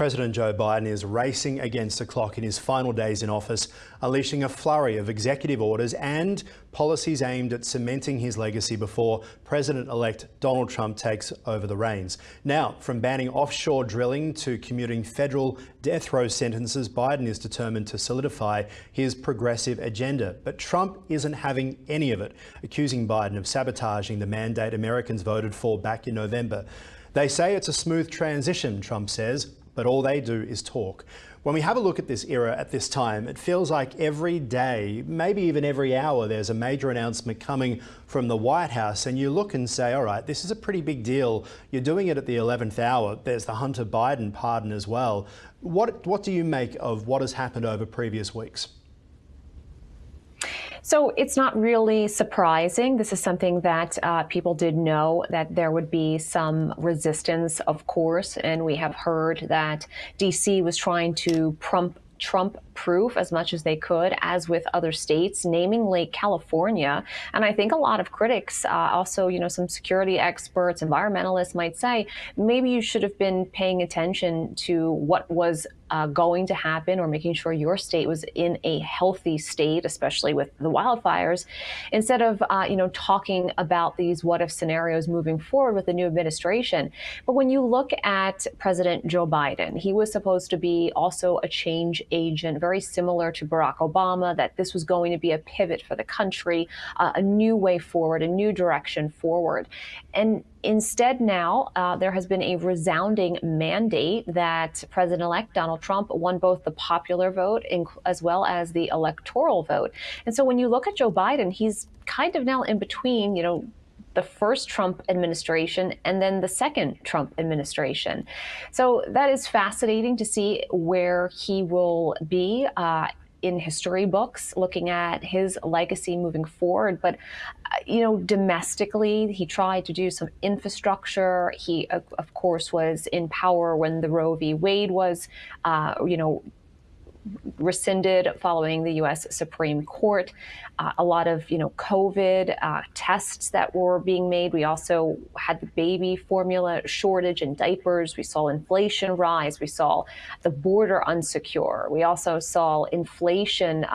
President Joe Biden is racing against the clock in his final days in office, unleashing a flurry of executive orders and policies aimed at cementing his legacy before President-elect Donald Trump takes over the reins. Now, from banning offshore drilling to commuting federal death row sentences, Biden is determined to solidify his progressive agenda. But Trump isn't having any of it, accusing Biden of sabotaging the mandate Americans voted for back in November. They say it's a smooth transition, Trump says, but all they do is talk. When we have a look at this era at this time, it feels like every day, maybe even every hour, there's a major announcement coming from the White House, and you look and say, all right, this is a pretty big deal. You're doing it at the 11th hour. There's the Hunter Biden pardon as well. What do you make of what has happened over previous weeks? So it's not really surprising. This is something that people did know that there would be some resistance, of course, and we have heard that D.C. was trying to Trump-proof as much as they could, as with other states, namely California. And I think a lot of critics, also, some security experts, environmentalists might say, maybe you should have been paying attention to what was going to happen, or making sure your state was in a healthy state, especially with the wildfires, instead of talking about these what-if scenarios moving forward with the new administration. But when you look at President Joe Biden, he was supposed to be also a change agent, very similar to Barack Obama, that this was going to be a pivot for the country, a new way forward, a new direction forward. And instead now, there has been a resounding mandate that President-elect Donald Trump won both the popular vote as well as the electoral vote. And so when you look at Joe Biden, he's kind of now in between, the first Trump administration and then the second Trump administration. So that is fascinating to see where he will be in history books, looking at his legacy moving forward. But, domestically, he tried to do some infrastructure. He, of course, was in power when the Roe v. Wade was, rescinded following the U.S. Supreme Court. A lot of, COVID tests that were being made. We also had the baby formula shortage and diapers. We saw inflation rise. We saw the border unsecure. We also saw inflation,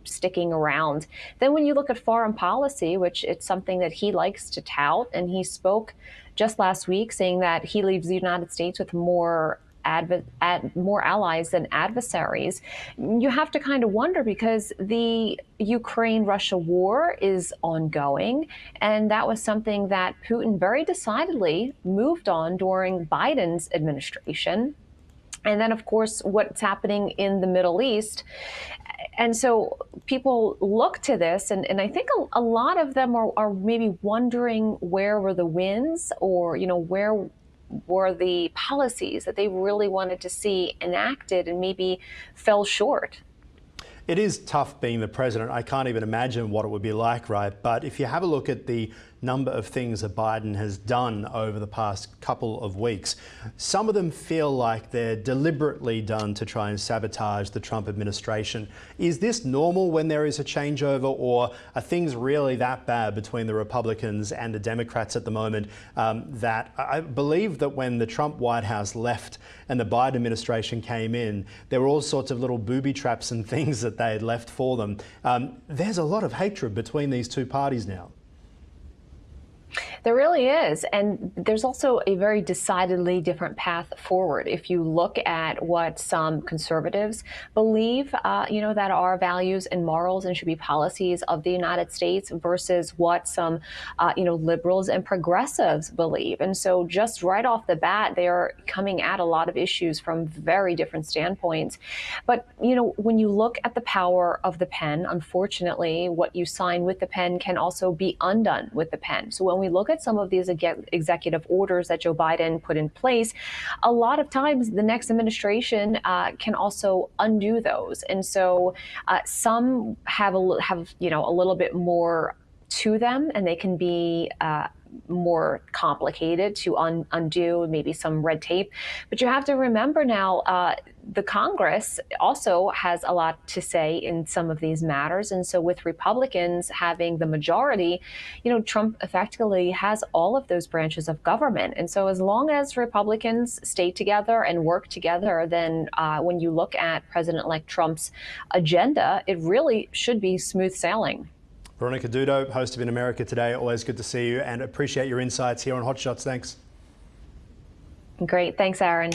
sticking around. Then when you look at foreign policy, which it's something that he likes to tout, and he spoke just last week saying that he leaves the United States with more allies than adversaries. You have to kind of wonder, because the Ukraine-Russia war is ongoing, and that was something that Putin very decidedly moved on during Biden's administration. And then, of course, what's happening in the Middle East. And so people look to this, and I think a lot of them are maybe wondering, where were the wins, or, where were the policies that they really wanted to see enacted and maybe fell short? It is tough being the president. I can't even imagine what it would be like, right? But if you have a look at the number of things that Biden has done over the past couple of weeks, some of them feel like they're deliberately done to try and sabotage the Trump administration. Is this normal when there is a changeover, or are things really that bad between the Republicans and the Democrats at the moment, that I believe that when the Trump White House left and the Biden administration came in, there were all sorts of little booby traps and things that they had left for them. There's a lot of hatred between these two parties now. There really is. And there's also a very decidedly different path forward. If you look at what some conservatives believe, that are values and morals and should be policies of the United States, versus what some, liberals and progressives believe. And so just right off the bat, they are coming at a lot of issues from very different standpoints. But, when you look at the power of the pen, unfortunately, what you sign with the pen can also be undone with the pen. So when we look at some of these executive orders that Joe Biden put in place, a lot of times the next administration can also undo those. And so some have a little bit more to them, and they can be more complicated to undo, maybe some red tape. But you have to remember now, the Congress also has a lot to say in some of these matters. And so with Republicans having the majority, Trump effectively has all of those branches of government. And so as long as Republicans stay together and work together, then when you look at President-elect Trump's agenda, it really should be smooth sailing. Veronica Dudo, host of In America Today. Always good to see you and appreciate your insights here on Hot Shots. Thanks. Great. Thanks, Aaron.